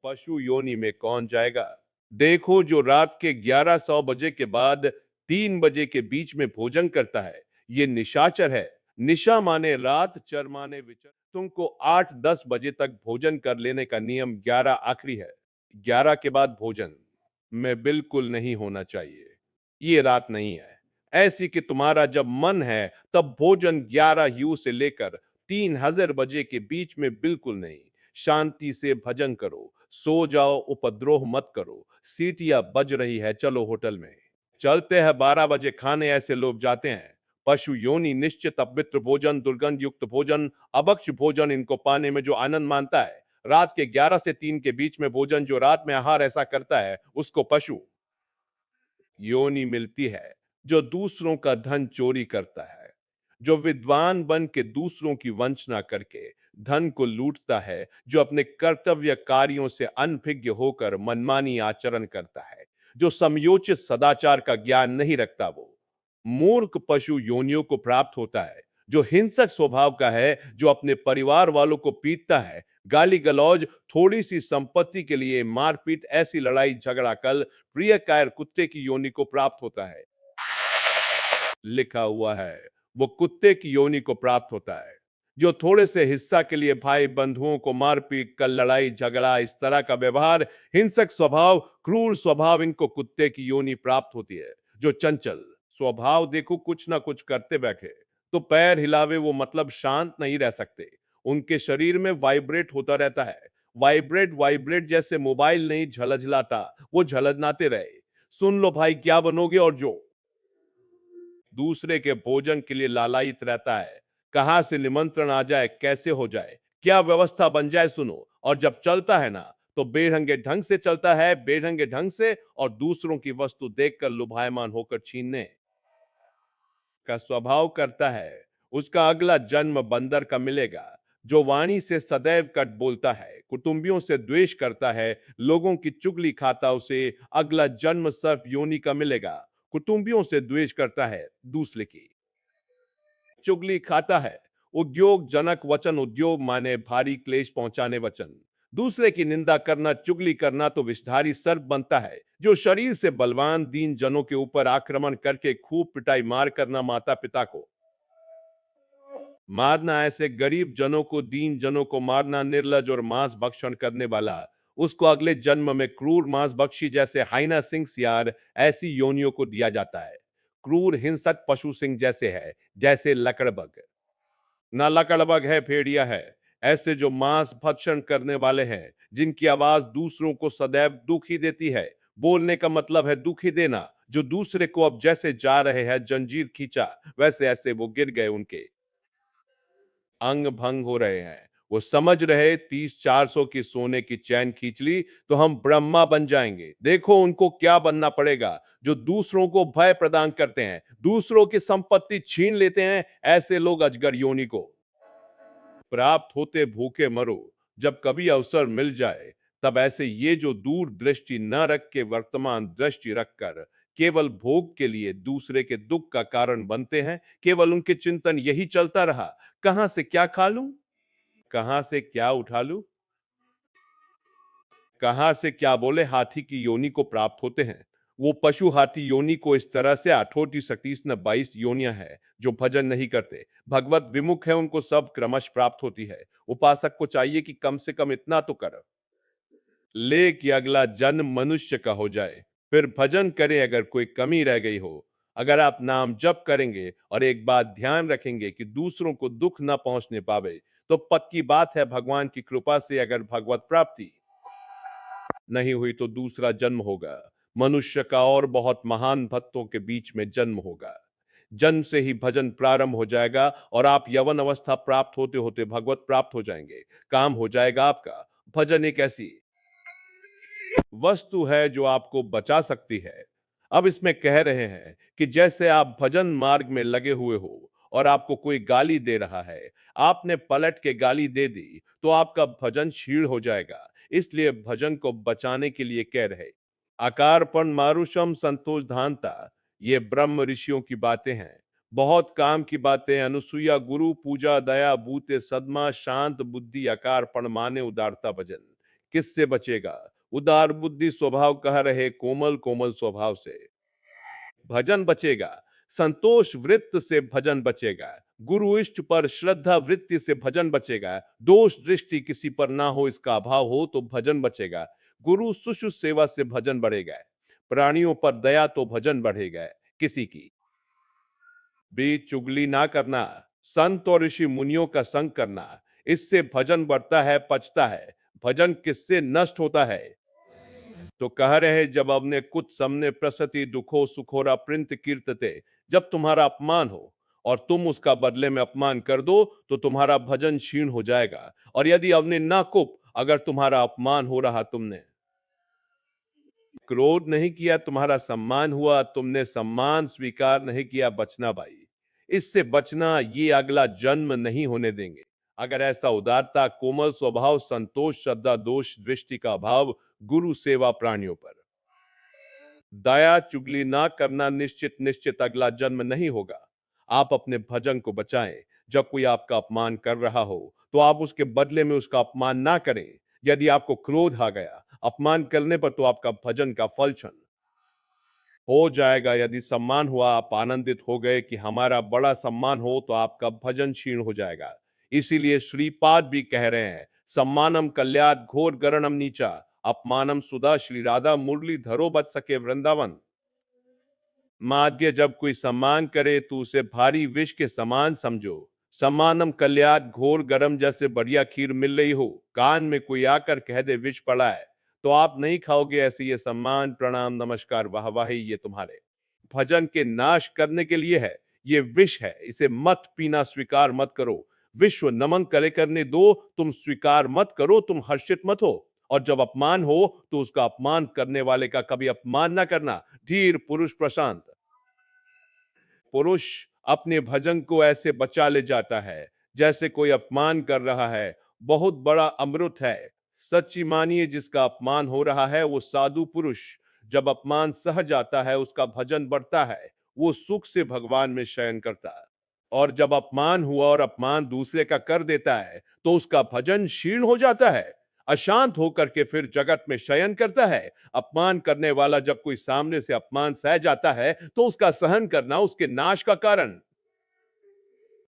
पशु योनि में कौन जाएगा? देखो, जो रात के 1100 बजे के बाद 3 बजे के बीच में भोजन करता है, ये निशाचर है। निशा माने रात, चर माने विचर। तुमको 8-10 बजे तक भोजन कर लेने का नियम 11 आखिरी है। 11 के बाद भोजन में बिल्कुल नहीं होना चाहिए। ये रात नहीं है ऐसी कि तुम्हारा जब मन है तब भोजन 11 यू से लेकर 3 हजार बजे के बीच में बिल्कुल नहीं। शांति से भजन करो, सो जाओ, उपद्रोह मत करो। सीटियां बज रही है, चलो होटल में चलते हैं। 12 बजे खाने ऐसे लोग जाते हैं। पशु योनि निश्चित अपवित्र भोजन, दुर्गंध युक्त भोजन, अभक्ष भोजन, इनको पाने में जो आनंद मानता है। रात के 11 से 3 के बीच में भोजन, जो रात में आहार ऐसा करता है, उसको पशु योनि मिलती है। जो दूसरों का धन चोरी करता है, जो विद्वान बन के दूसरों की वंचना करके धन को लूटता है, जो अपने कर्तव्य कार्यों से अनभिज्ञ होकर मनमानी आचरण करता है, जो समयोचित सदाचार का ज्ञान नहीं रखता, वो मूर्ख पशु योनियों को प्राप्त होता है। जो हिंसक स्वभाव का है, जो अपने परिवार वालों को पीटता है, गाली गलौज, थोड़ी सी संपत्ति के लिए मारपीट, ऐसी लड़ाई झगड़ा कल प्रिय कायर कुत्ते की योनि को प्राप्त होता है। लिखा हुआ है वो कुत्ते की योनि को प्राप्त होता है। जो थोड़े से हिस्सा के लिए भाई बंधुओं को मारपीट, कल लड़ाई झगड़ा, इस तरह का व्यवहार, हिंसक स्वभाव, क्रूर स्वभाव, इनको कुत्ते की योनि प्राप्त होती है। जो चंचल स्वभाव, देखो कुछ ना कुछ करते बैठे तो पैर हिलावे, वो मतलब शांत नहीं रह सकते। उनके शरीर में वाइब्रेट होता रहता है। वाइब्रेट वाइब्रेट जैसे मोबाइल नहीं झलझलाता, वो झलझनाते रहे। सुन लो भाई, क्या बनोगे? और जो दूसरे के भोजन के लिए लालायित रहता है, कहां से निमंत्रण आ जाए, कैसे हो जाए, क्या व्यवस्था बन जाए, सुनो। और जब चलता है ना, तो बेढंगे ढंग से चलता है, बेढंगे ढंग से, और दूसरों की वस्तु देखकर लुभायमान होकर छीनने का स्वभाव करता है। उसका अगला जन्म बंदर का मिलेगा। जो वाणी से सदैव कट बोलता है, कुटुंबियों से द्वेष करता है, लोगों की चुगली खाता, उसे अगला जन्म सर्प योनि का मिलेगा। कुटुंबियों से द्वेष करता है, दूसरे की चुगली खाता है। उद्योग जनक वचन, उद्योग माने भारी क्लेश पहुंचाने वचन। दूसरे की निंदा करना, चुगली करना तो विषधारी सर्प बनता है। जो शरीर से बलवान दीन जनों के ऊपर आक्रमण करके खूब पिटाई मार करना, माता पिता को मारना, ऐसे गरीब जनों को, दीन जनों को मारना, निर्लज और मांस भक्षण करने वाला, उसको अगले जन्म में क्रूर मांस भक्षी जैसे हाइना सिंह सियार, ऐसी योनियों को दिया जाता है। क्रूर हिंसक पशु सिंह जैसे है, जैसे लकड़बग। ना लकड़बग है, भेड़िया है। ऐसे जो मांस भक्षण करने वाले हैं, जिनकी आवाज दूसरों को सदैव दुख ही देती है। बोलने का मतलब है दुख ही देना। जो दूसरे को अब जैसे जा रहे हैं, जंजीर खींचा, वैसे ऐसे वो गिर गए, उनके अंग भंग हो रहे हैं। वो समझ रहे 30-400 की सोने की चैन खींच ली तो हम ब्रह्मा बन जाएंगे। देखो उनको क्या बनना पड़ेगा। जो दूसरों को भय प्रदान करते हैं, दूसरों की संपत्ति छीन लेते हैं, ऐसे लोग अजगर योनि को प्राप्त होते भूखे मरो। जब कभी अवसर मिल जाए, तब ऐसे ये जो दूर दृष्टि न रख के वर्तमान दृष्टि रखकर केवल भोग के लिए दूसरे के दुख का कारण बनते हैं, केवल उनके चिंतन यही चलता रहा, कहां से क्या खा लूं, कहां से क्या उठा लूं, कहां से क्या बोले, हाथी की योनि को प्राप्त होते हैं। वो पशु हाथी योनि को इस तरह से 8 37 न 22 योनियां है। जो भजन नहीं करते, भगवत विमुख है, उनको सब क्रमश प्राप्त होती है। उपासक को चाहिए कि कम से कम इतना तो कर ले कि अगला जन्म मनुष्य का हो जाए। फिर भजन करें अगर कोई कमी रह गई हो। अगर आप नाम जप करेंगे और एक बात ध्यान रखेंगे कि दूसरों को दुख ना पहुंचने पावे, तो पक्की बात है भगवान की कृपा से अगर भगवत प्राप्ति नहीं हुई तो दूसरा जन्म होगा। मनुष्य का और बहुत महान भक्तों के बीच में जन्म होगा। जन्म से ही भजन प्रारंभ हो जाएगा और आप यवन अवस्था प्राप्त होते होते भगवत प्राप्त हो जाएंगे। काम हो जाएगा आपका। भजन एक ऐसी वस्तु है जो आपको बचा सकती है। अब इसमें कह रहे हैं कि जैसे आप भजन मार्ग में लगे हुए हो और आपको कोई गाली दे रहा है, आपने पलट के गाली दे दी तो आपका भजन क्षीण हो जाएगा। इसलिए भजन को बचाने के लिए कह रहे अकारपण मारुषम संतोष धानता। ये ब्रह्म ऋषियों की बातें हैं, बहुत काम की बातें। अनुसुईया गुरु पूजा दया बूते सदमा शांत बुद्धि अकारपण माने उदारता भजन। किससे बचेगा? उदार बुद्धि स्वभाव कह रहे कोमल कोमल स्वभाव से। भजन बचेगा, संतोष वृत्त से भजन बचेगा, गुरु इष्ट पर श्रद्धा वृत्ति से भजन बचेगा, दोष दृष्टि किसी पर ना हो इसका अभाव हो तो भजन बचेगा, गुरु सुश्रु सेवा से भजन बढ़ेगा, प्राणियों पर दया तो भजन बढ़ेगा किसी की। बीच चुगली ना करना, संत और ऋषि मुनियों का संग करना, इससे भजन बढ़ता है, पचता है। भजन किससे नष्ट होता है? तो कह रहे जब अपने कुछ सामने प्रसति दुखो सुखोरा प्रिंत कीर्तते, जब तुम्हारा अपमान हो और तुम उसका बदले में अपमान कर दो तो तुम्हारा भजन क्षीण हो जाएगा। और यदि अपने ना कुप अगर तुम्हारा अपमान हो रहा, तुमने क्रोध नहीं किया, तुम्हारा सम्मान हुआ, तुमने सम्मान स्वीकार नहीं किया, बचना भाई। इससे बचना, ये अगला जन्म नहीं होने देंगे। अगर ऐसा उदारता, कोमल स्वभाव, संतोष, श्रद्धा, दोष दृष्टि का अभाव, गुरु सेवा प्राणियों पर दया चुगली ना करना, निश्चित निश्चित अगला जन्म नहीं होगा। आप अपने भजन को बचाएं। जब कोई आपका अपमान कर रहा हो तो आप उसके बदले में उसका अपमान ना करें। यदि आपको क्रोध आ गया अपमान करने पर तो आपका भजन का फल क्षण हो जाएगा। यदि सम्मान हुआ, आप आनंदित हो गए कि हमारा बड़ा सम्मान हो, तो आपका भजन क्षीण हो जाएगा। इसीलिए श्रीपाद भी कह रहे हैं, सम्मानम कल्याद घोर गरणम नीचा, अपमानम सुधा श्री राधा मुरली धरो बच सके वृंदावन। माध्य जब कोई सम्मान करे तो उसे भारी विष के समान समझो। सम्मानम कल्याद घोर गरम, जैसे बढ़िया खीर मिल रही हो, कान में कोई आकर कह दे विष पड़ा है, तो आप नहीं खाओगे। ऐसे ये सम्मान प्रणाम नमस्कार वाहवाही ये तुम्हारे भजन के नाश करने के लिए है। ये विष है, इसे मत पीना, स्वीकार मत करो। विश्व नमन करे करने दो, तुम स्वीकार मत करो, तुम हर्षित मत हो। और जब अपमान हो तो उसका अपमान करने वाले का कभी अपमान ना करना। धीर पुरुष प्रशांत पुरुष अपने भजन को ऐसे बचा ले जाता है जैसे कोई अपमान कर रहा है। बहुत बड़ा अमृत है। सच्ची मानिए, जिसका अपमान हो रहा है वो साधु पुरुष जब अपमान सह जाता है, उसका भजन बढ़ता है, वो सुख से भगवान में शयन करता है। और जब अपमान हुआ और अपमान दूसरे का कर देता है तो उसका भजन क्षीण हो जाता है। अशांत होकर के फिर जगत में शयन करता है। अपमान करने वाला जब कोई सामने से अपमान सह जाता है तो उसका सहन करना उसके नाश का कारण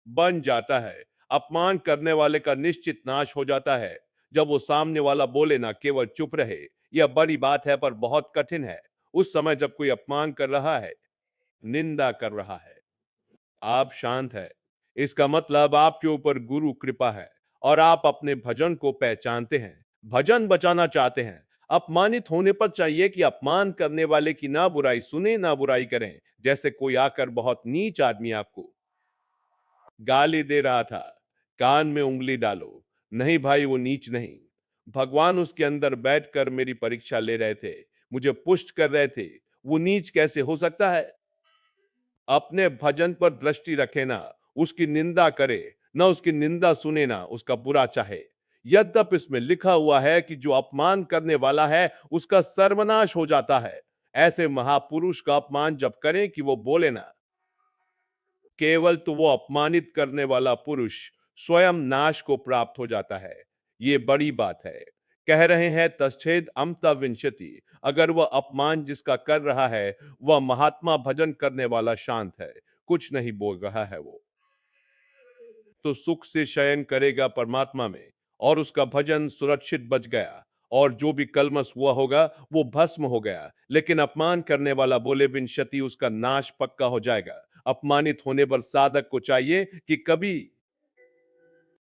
बन जाता है। अपमान करने वाले का निश्चित नाश हो जाता है जब वो सामने वाला बोले ना, केवल चुप रहे। यह बड़ी बात है पर बहुत कठिन है। उस समय जब कोई अपमान कर रहा है, निंदा कर रहा है, आप शांत है, इसका मतलब आपके ऊपर गुरु कृपा है और आप अपने भजन को पहचानते हैं, भजन बचाना चाहते हैं। अपमानित होने पर चाहिए कि अपमान करने वाले की ना बुराई सुने ना बुराई करें। जैसे कोई आकर बहुत नीच आदमी आपको गाली दे रहा था, कान में उंगली डालो। नहीं भाई, वो नीच नहीं, भगवान उसके अंदर बैठकर मेरी परीक्षा ले रहे थे, मुझे पुष्ट कर रहे थे। वो नीच कैसे हो सकता है? अपने भजन पर दृष्टि रखे ना, उसकी निंदा करे, ना उसकी निंदा सुने, ना उसका बुरा चाहे। यद्यप इसमें लिखा हुआ है कि जो अपमान करने वाला है उसका सर्वनाश हो जाता है। ऐसे महापुरुष का अपमान जब करें कि वो बोले ना, केवल तो वो अपमानित करने वाला पुरुष स्वयं नाश को प्राप्त हो जाता है। ये बड़ी बात है। कह रहे हैं तच्छेद अमता विंशति, अगर वह अपमान जिसका कर रहा है वह महात्मा भजन करने वाला शांत है, कुछ नहीं बोल रहा है, वो तो सुख से शयन करेगा परमात्मा में और उसका भजन सुरक्षित बच गया। और जो भी कलमश हुआ होगा वो भस्म हो गया। लेकिन अपमान करने वाला बोले विंशति, उसका नाश पक्का हो जाएगा। अपमानित होने पर साधक को चाहिए कि कभी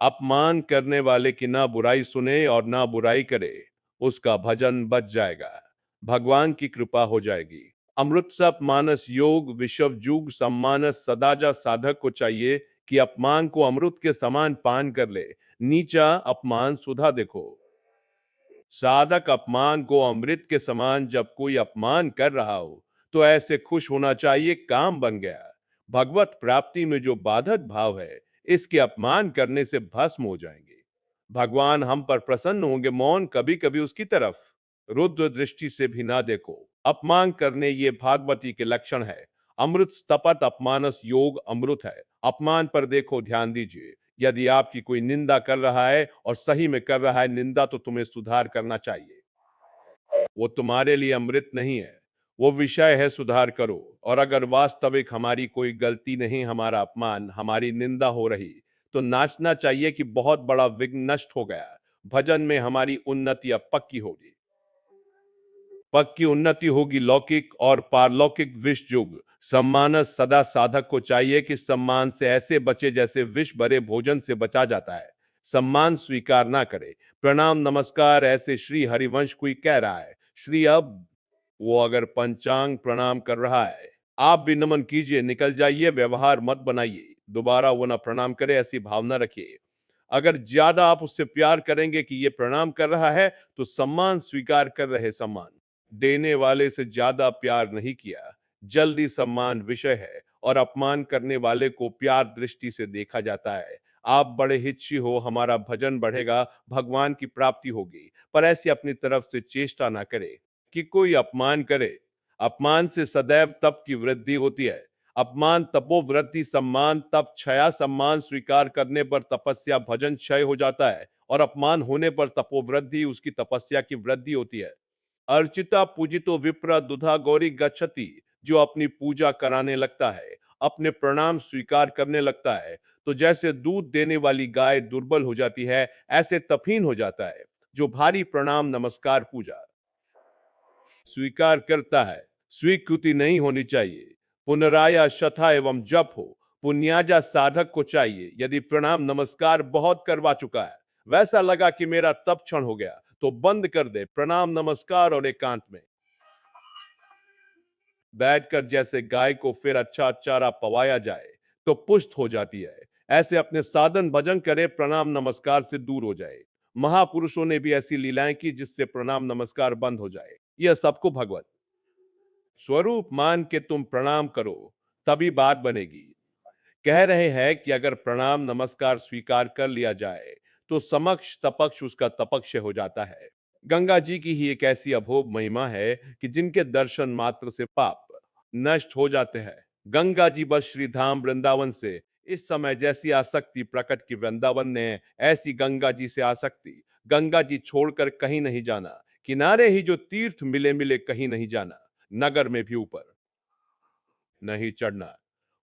अपमान करने वाले की ना बुराई सुने और ना बुराई करे, उसका भजन बच जाएगा, भगवान की कृपा हो जाएगी। अमृत सप मानस योग विषव जुग सम्मानस सदाजा, साधक को चाहिए कि अपमान को अमृत के समान पान कर ले। नीचा अपमान सुधा देखो। साधक अपमान को अमृत के समान जब कोई अपमान कर रहा हो तो ऐसे खुश होना चाहिए, काम बन गया। भगवत प्राप्ति में जो बाधक भाव है, इसके अपमान करने से भस्म हो जाएंगे। भगवान हम पर प्रसन्न होंगे, मौन कभी कभी उसकी तरफ रुद्र दृष्टि से भी ना देखो। अपमान करने ये भागवती के लक्षण है। अमृत स्तपत अपमानस योग अमृत है। अपमान पर देखो, ध्यान दीजिए, यदि आपकी कोई निंदा कर रहा है और सही में कर रहा है निंदा, तो तुम्हें सुधार करना चाहिए। वो तुम्हारे लिए अमृत नहीं है, वो विषय है, सुधार करो। और अगर वास्तविक हमारी कोई गलती नहीं, हमारा अपमान, हमारी निंदा हो रही, तो नाचना चाहिए कि बहुत बड़ा विघ्न नष्ट हो गया। भजन में हमारी उन्नति अब पक्की होगी। पक्की उन्नति होगी, लौकिक और पारलौकिक विष युग। सम्मानस सदा साधक को चाहिए कि सम्मान से ऐसे बचे जैसे विष भरे भोजन से बचा जाता है। सम्मान स्वीकार ना करे। प्रणाम नमस्कार ऐसे श्री हरिवंश कोई कह रहा है। श्री अब वो अगर पंचांग प्रणाम कर रहा है, आप भी नमन कीजिए, निकल जाइए, व्यवहार मत बनाइए। दोबारा वो ना प्रणाम करे ऐसी भावना रखिए। अगर ज्यादा आप उससे प्यार करेंगे कि ये प्रणाम कर रहा है, तो सम्मान स्वीकार कर रहे सम्मान देने वाले से ज्यादा प्यार नहीं किया। जल्दी सम्मान विषय है और अपमान करने वाले को प्यार दृष्टि से देखा जाता है। आप बड़े हिच्ची हो, हमारा भजन बढ़ेगा, भगवान की प्राप्ति होगी। पर ऐसी अपनी तरफ से चेष्टा ना करे कि कोई अपमान करे। अपमान से सदैव तप की वृद्धि होती है। अपमान तपोवृद्धि, सम्मान तप क्षया। सम्मान स्वीकार करने पर तपस्या भजन क्षय हो जाता है और अपमान होने पर तपोवृद्धि, उसकी तपस्या की वृद्धि होती है। अर्चिता पूजितो विप्र दुधा गौरी गच्छति। जो अपनी पूजा कराने लगता है, अपने प्रणाम स्वीकार करने लगता है, तो जैसे दूध देने वाली गाय दुर्बल हो जाती है, ऐसे तपहीन हो जाता है जो भारी प्रणाम नमस्कार पूजा स्वीकार करता है। स्वीकृति नहीं होनी चाहिए। पुनराया शथा एवं जप हो। पुण्याजा साधक को चाहिए, यदि प्रणाम नमस्कार बहुत करवा चुका है, वैसा लगा कि मेरा तप क्षण हो गया, तो बंद कर दे प्रणाम नमस्कार और एकांत में बैठकर जैसे गाय को फिर अच्छा चारा पवाया जाए तो पुष्ट हो जाती है, ऐसे अपने साधन भजन करे, प्रणाम नमस्कार से दूर हो जाए। महापुरुषों ने भी ऐसी लीलाएं की जिससे प्रणाम नमस्कार बंद हो जाए। यह सबको भगवत स्वरूप मान के तुम प्रणाम करो, तभी बात बनेगी। कह रहे हैं कि अगर प्रणाम नमस्कार स्वीकार कर लिया जाए, तो समक्ष तपक्ष उसका तपक्ष हो जाता है। गंगा जी की ही एक ऐसी अभोग महिमा है कि जिनके दर्शन मात्र से पाप नष्ट हो जाते हैं। गंगा जी बस श्री धाम वृंदावन से इस समय जैसी आसक्ति प्रकट की, वृंदावन ने ऐसी गंगा जी से आसक्ति। गंगा जी छोड़कर कहीं नहीं जाना, किनारे ही जो तीर्थ मिले मिले कहीं नहीं जाना, नगर में भी ऊपर नहीं चढ़ना।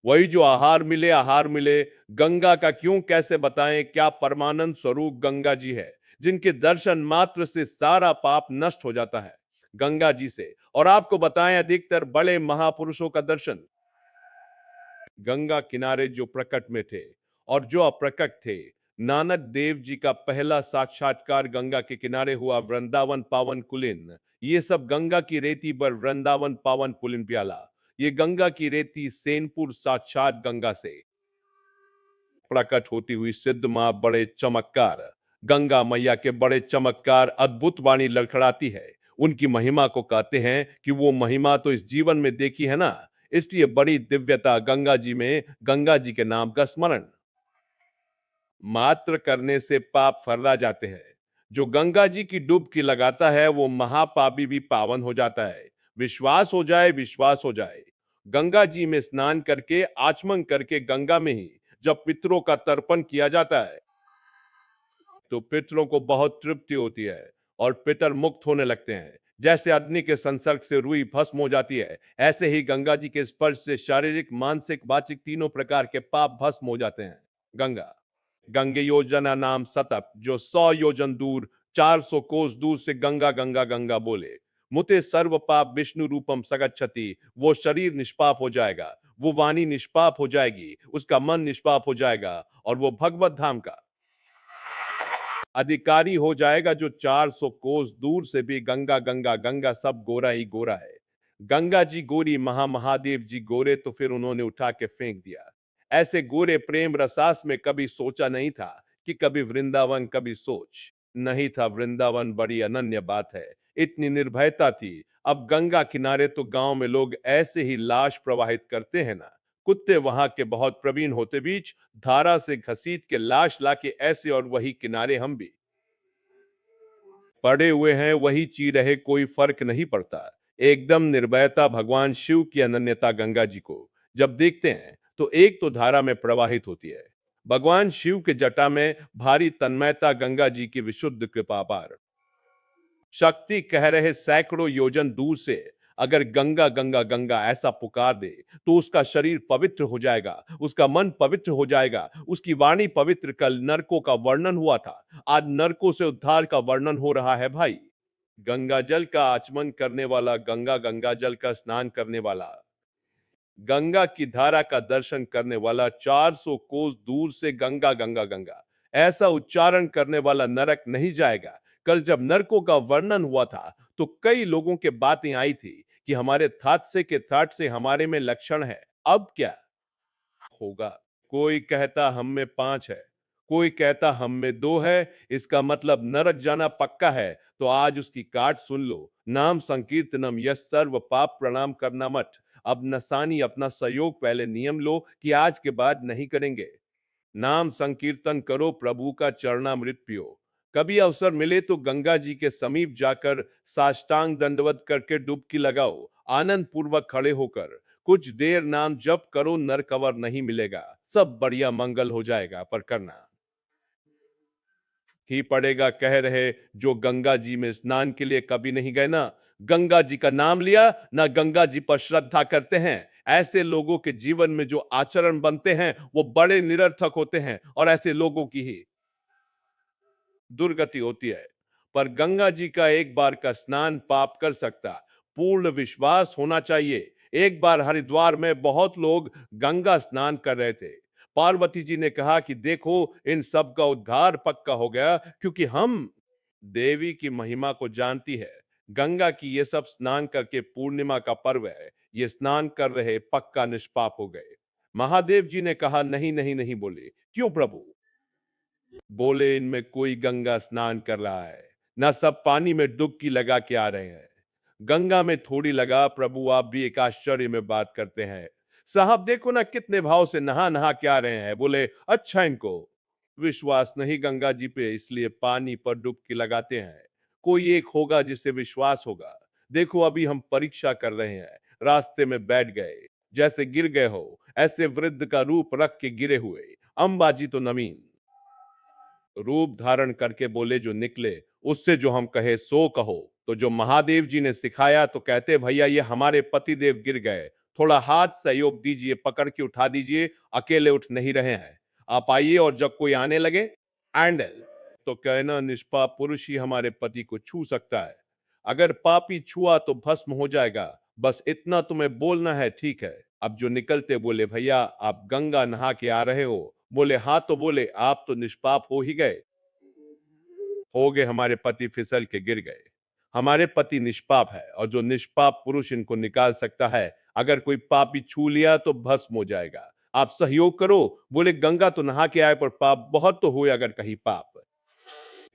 वही जो आहार मिले, गंगा का क्यों कैसे बताएं, क्या परमानंद स्वरूप गंगा जी है, जिनके दर्शन मात्र से सारा पाप नष्ट हो जाता है। गंगा जी से और आपको बताएं, अधिकतर बड़े महापुरुषों का दर्शन गंगा किनारे जो प्रकट में थे और जो अप्रकट थे। नानक देव जी का पहला साक्षात्कार गंगा के किनारे हुआ, वृंदावन पावन कुलीन। ये सब गंगा की रेती पर वृंदावन पावन कुलीन प्याला। ये गंगा की रेती सेनपुर साक्षात गंगा से प्रकट होती हुई सिद्ध मां बड़े चमत्कार, गंगा मैया के बड़े चमत्कार, अद्भुत वाणी लड़खड़ाती है। उनकी महिमा को कहते हैं कि वो महिमा तो इस जीवन में देखी है ना, इसलिए बड़ी दिव्यता गंगा जी में। गंगा जी के नाम का स्मरण मात्र करने से पाप फर्रा जाते हैं। जो गंगा जी की डुबकी लगाता है, वो महापापी भी पावन हो जाता है। विश्वास हो जाए, विश्वास हो जाए। गंगा जी में स्नान करके, आचमन करके, गंगा में ही जब पितरों का तर्पण किया जाता है, तो पितरों को बहुत तृप्ति होती है और पितर मुक्त होने लगते हैं। जैसे अग्नि के संसर्ग से रुई भस्म हो जाती है, ऐसे ही गंगा जी के स्पर्श से शारीरिक, मानसिक, वाचिक तीनों प्रकार के पाप भस्म हो जाते हैं। गंगा गंगे योजना नाम सतप, जो 100 योजन दूर, 400 कोस दूर से गंगा गंगा गंगा बोले, मुते सर्व पाप विष्णु रूपम सगच्छति। वो शरीर निष्पाप हो जाएगा, वो वाणी निष्पाप हो जाएगी, उसका मन निष्पाप हो जाएगा और वो भगवत धाम का अधिकारी हो जाएगा। जो 400 कोस दूर से भी गंगा गंगा गंगा, सब गोरा ही गोरा है। गंगा जी गोरी, महादेव जी गोरे, तो फिर उन्होंने उठा के फेंक दिया। ऐसे गोरे प्रेम रसास में कभी सोचा नहीं था कि कभी वृंदावन, कभी सोच नहीं था वृंदावन। बड़ी अनन्य बात है, इतनी निर्भयता थी। अब गंगा किनारे तो गांव में लोग ऐसे ही लाश प्रवाहित करते हैं ना, कुत्ते वहां के बहुत प्रवीण होते बीच धारा से घसीट के लाश लाके ऐसे और वही किनारे हम भी पड़े हुए हैं, वही ची रहे, कोई फर्क नहीं पड़ता। एकदम निर्भयता, भगवान शिव की अनन्यता गंगा जी को जब देखते हैं तो एक तो धारा में प्रवाहित होती है भगवान शिव के जटा में भारी तन्मयता, गंगा जी की विशुद्ध कृपा पार। शक्ति कह रहे सैकड़ों योजन दूर से अगर गंगा गंगा गंगा ऐसा पुकार दे तो उसका शरीर पवित्र हो जाएगा, उसका मन पवित्र हो जाएगा, उसकी वाणी पवित्र। कल नरकों का वर्णन हुआ था, आज नरकों से उद्धार का वर्णन हो रहा है भाई। गंगा जल का आचमन करने वाला, गंगा गंगा जल का स्नान करने वाला, गंगा की धारा का दर्शन करने वाला, 400 कोस दूर से गंगा गंगा गंगा ऐसा उच्चारण करने वाला नरक नहीं जाएगा। कल जब नरकों का वर्णन हुआ था तो कई लोगों के बातें आई थी कि हमारे थाटसे के थाट से हमारे में लक्षण है। अब क्या होगा? कोई कहता हम में 5 है, कोई कहता हम में 2 है। इसका मतलब नरक जाना पक्का है। तो आज उसकी काट सुन लो। नाम संकीर्तनम यस सर्व पाप प्रणाम करना मत। अब नसानी अपना सहयोग पहले नियम लो कि आज के बाद नहीं करेंगे। नाम संकीर्तन करो, प्रभु का चरणामृत पियो। कभी अवसर मिले तो गंगा जी के समीप जाकर साष्टांग दंडवत करके डुबकी लगाओ, आनंद पूर्वक खड़े होकर कुछ देर नाम जप करो, नर कवर नहीं मिलेगा, सब बढ़िया मंगल हो जाएगा। पर करना ही पड़ेगा, कह रहे जो गंगा जी में स्नान के लिए कभी नहीं गए ना, गंगा जी का नाम लिया ना, गंगा जी पर श्रद्धा करते हैं, ऐसे लोगों के जीवन में जो आचरण बनते हैं वो बड़े निरर्थक होते हैं और ऐसे लोगों की ही दुर्गति होती है। पर गंगा जी का एक बार का स्नान पाप कर सकता, पूर्ण विश्वास होना चाहिए। एक बार हरिद्वार में बहुत लोग गंगा स्नान कर रहे थे। पार्वती जी ने कहा कि देखो इन सब का उद्धार पक्का हो गया, क्योंकि हम देवी की महिमा को जानती है। गंगा की ये सब स्नान करके पूर्णिमा का पर्व है, ये स्नान कर रहे पक्का निष्पाप हो गए। महादेव जी ने कहा नहीं नहीं नहीं, बोले क्यों प्रभु? बोले इनमें कोई गंगा स्नान कर रहा है ना, सब पानी में डुबकी लगा के आ रहे हैं। गंगा में थोड़ी लगा प्रभु, आप भी एक आश्चर्य में बात करते हैं। साहब देखो ना कितने भाव से नहा नहा के आ रहे हैं। बोले अच्छा, इनको विश्वास नहीं गंगा जी पे, इसलिए पानी पर डुबकी लगाते हैं। कोई एक होगा जिसे विश्वास होगा। देखो अभी हम परीक्षा कर रहे हैं, रास्ते में बैठ गए, जैसे गिर गए हो ऐसे वृद्ध का रूप रख के गिरे हुए। अंबाजी तो नवीन रूप धारण करके बोले जो निकले, उससे जो हम कहे सो कहो। तो जो महादेव जी ने सिखाया तो कहते भैया ये हमारे पति देव गिर गए, थोड़ा हाथ सहयोग दीजिए, पकड़ के उठा दीजिए, अकेले उठ नहीं रहे हैं, आप आइए। और जब कोई आने लगे एंडल तो कहना निष्पाप पुरुष ही हमारे पति को छू सकता है, अगर पापी छुआ तो भस्म हो जाएगा, बस इतना तुम्हें बोलना है, ठीक है? अब जो निकलते बोले भैया आप गंगा नहा के आ रहे हो? बोले हाँ, तो बोले आप तो निष्पाप हो ही गए। हो गए, हमारे पति फिसल के गिर गए। हमारे पति निष्पाप है और जो निष्पाप पुरुष इनको निकाल सकता है, अगर कोई पापी छू लिया तो भस्म हो जाएगा। आप सहयोग करो। बोले गंगा तो नहा के आए पर पाप बहुत तो हुए, अगर कहीं पाप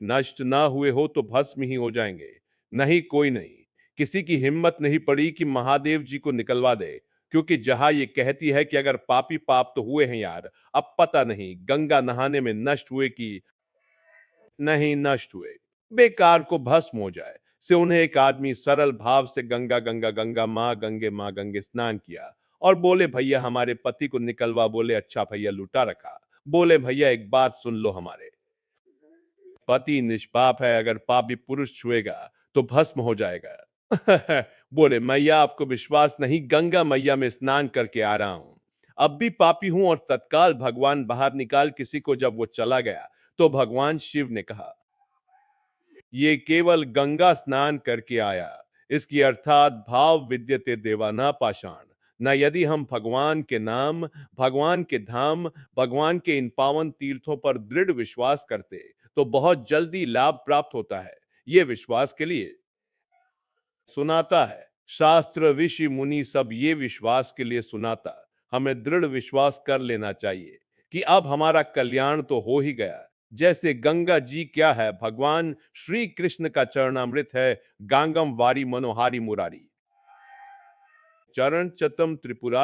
नष्ट ना हुए हो तो भस्म ही हो जाएंगे। नहीं कोई नहीं, किसी की हिम्मत नहीं पड़ी कि महादेव जी को निकलवा दे, क्योंकि जहां ये कहती है कि अगर पापी पाप तो हुए हैं यार, अब पता नहीं गंगा नहाने में नष्ट हुए कि नहीं नष्ट हुए, बेकार को भस्म हो जाए से उन्हें एक आदमी सरल भाव से गंगा गंगा गंगा माँ गंगे स्नान किया और बोले भैया हमारे पति को निकलवा। बोले अच्छा भैया लुटा रखा। बोले भैया एक बात सुन लो, हमारे पति निष्पाप है, अगर पापी पुरुष छुएगा तो भस्म हो जाएगा। बोले मैया आपको विश्वास नहीं, गंगा मैया में स्नान करके आ रहा हूं, अब भी पापी हूं। और तत्काल भगवान बाहर निकाल किसी को जब वो चला गया तो भगवान शिव ने कहा ये केवल गंगा स्नान करके आया, इसकी अर्थात भाव विद्यते देवाना पाषाण। न यदि हम भगवान के नाम, भगवान के धाम, भगवान के इन पावन तीर्थों पर दृढ़ विश्वास करते तो बहुत जल्दी लाभ प्राप्त होता है। ये विश्वास के लिए सुनाता है। शास्त्र ऋषि मुनि सब ये विश्वास के लिए सुनाता। हमें दृढ़ विश्वास कर लेना चाहिए कि अब हमारा कल्याण तो हो ही गया। जैसे गंगा जी क्या है, भगवान श्री कृष्ण का चरणामृत है, गांगम वारी मनोहारी मुरारी। चरण चतम त्रिपुरा